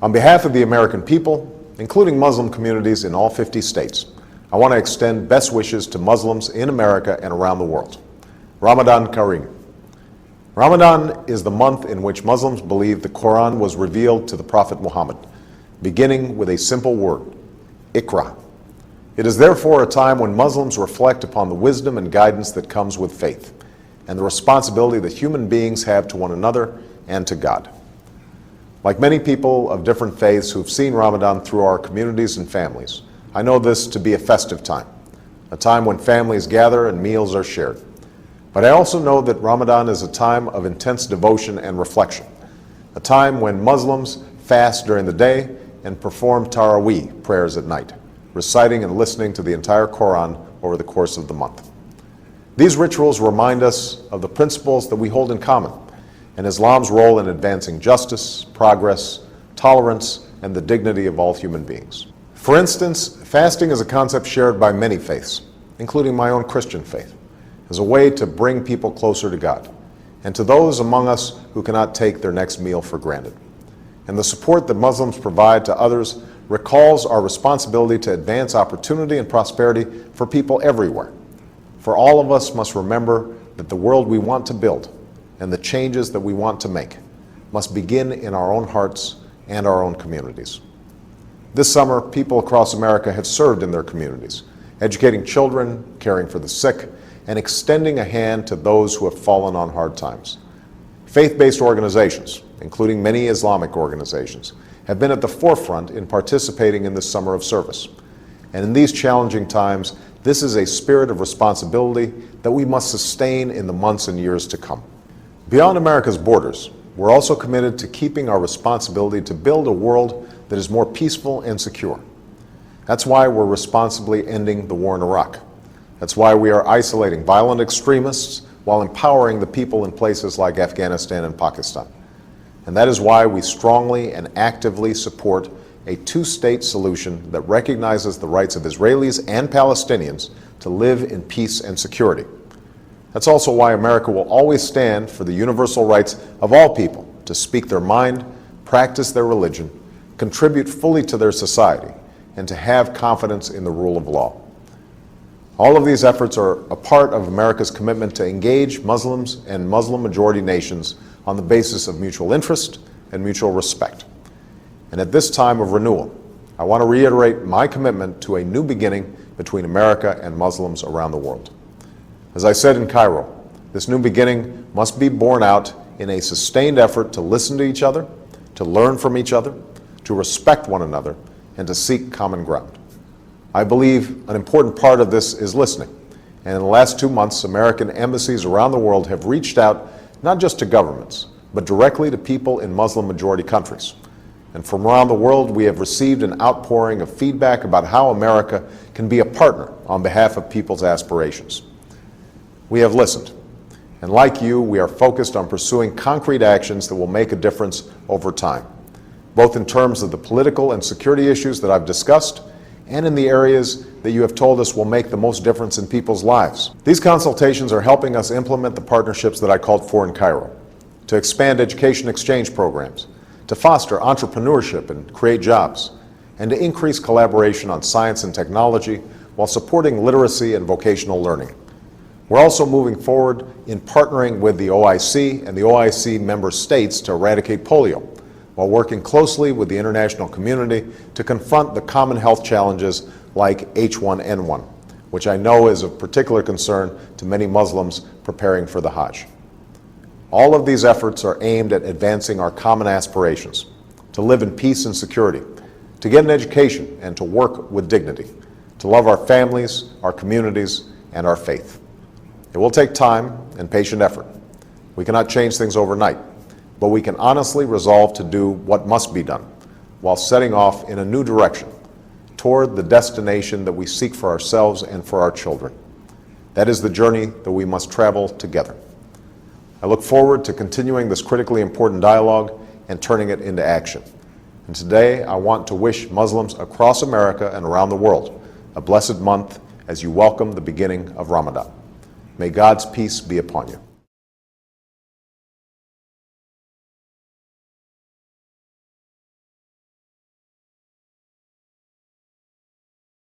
On behalf of the American people, including Muslim communities in all 50 states, I want to extend best wishes to Muslims in America and around the world. Ramadan Kareem. Ramadan is the month in which Muslims believe the Quran was revealed to the Prophet Muhammad, beginning with a simple word, Iqra. It is therefore a time when Muslims reflect upon the wisdom and guidance that comes with faith, and the responsibility that human beings have to one another and to God. Like many people of different faiths who've seen Ramadan through our communities and families, I know this to be a festive time, a time when families gather and meals are shared. But I also know that Ramadan is a time of intense devotion and reflection, a time when Muslims fast during the day and perform Taraweeh prayers at night, reciting and listening to the entire Quran over the course of the month. These rituals remind us of the principles that we hold in common and Islam's role in advancing justice, progress, tolerance, and the dignity of all human beings. For instance, fasting is a concept shared by many faiths, including my own Christian faith, as a way to bring people closer to God and to those among us who cannot take their next meal for granted. And the support that Muslims provide to others recalls our responsibility to advance opportunity and prosperity for people everywhere. For all of us must remember that the world we want to build and the changes that we want to make must begin in our own hearts and our own communities. This summer, people across America have served in their communities, educating children, caring for the sick, and extending a hand to those who have fallen on hard times. Faith-based organizations, including many Islamic organizations, have been at the forefront in participating in this summer of service. And in these challenging times, this is a spirit of responsibility that we must sustain in the months and years to come. Beyond America's borders, we're also committed to keeping our responsibility to build a world that is more peaceful and secure. That's why we're responsibly ending the war in Iraq. That's why we are isolating violent extremists while empowering the people in places like Afghanistan and Pakistan. And that is why we strongly and actively support a two-state solution that recognizes the rights of Israelis and Palestinians to live in peace and security. That's also why America will always stand for the universal rights of all people to speak their mind, practice their religion, contribute fully to their society, and to have confidence in the rule of law. All of these efforts are a part of America's commitment to engage Muslims and Muslim-majority nations on the basis of mutual interest and mutual respect. And at this time of renewal, I want to reiterate my commitment to a new beginning between America and Muslims around the world. As I said in Cairo, this new beginning must be borne out in a sustained effort to listen to each other, to learn from each other, to respect one another, and to seek common ground. I believe an important part of this is listening. And in the last 2 months, American embassies around the world have reached out not just to governments, but directly to people in Muslim-majority countries. And from around the world, we have received an outpouring of feedback about how America can be a partner on behalf of people's aspirations. We have listened, and like you, we are focused on pursuing concrete actions that will make a difference over time, both in terms of the political and security issues that I've discussed, and in the areas that you have told us will make the most difference in people's lives. These consultations are helping us implement the partnerships that I called for in Cairo, to expand education exchange programs, to foster entrepreneurship and create jobs, and to increase collaboration on science and technology while supporting literacy and vocational learning. We're also moving forward in partnering with the OIC and the OIC member states to eradicate polio, while working closely with the international community to confront the common health challenges like H1N1, which I know is of particular concern to many Muslims preparing for the Hajj. All of these efforts are aimed at advancing our common aspirations, to live in peace and security, to get an education and to work with dignity, to love our families, our communities, and our faith. It will take time and patient effort. We cannot change things overnight, but we can honestly resolve to do what must be done while setting off in a new direction toward the destination that we seek for ourselves and for our children. That is the journey that we must travel together. I look forward to continuing this critically important dialogue and turning it into action. And today, I want to wish Muslims across America and around the world a blessed month as you welcome the beginning of Ramadan. May God's peace be upon you.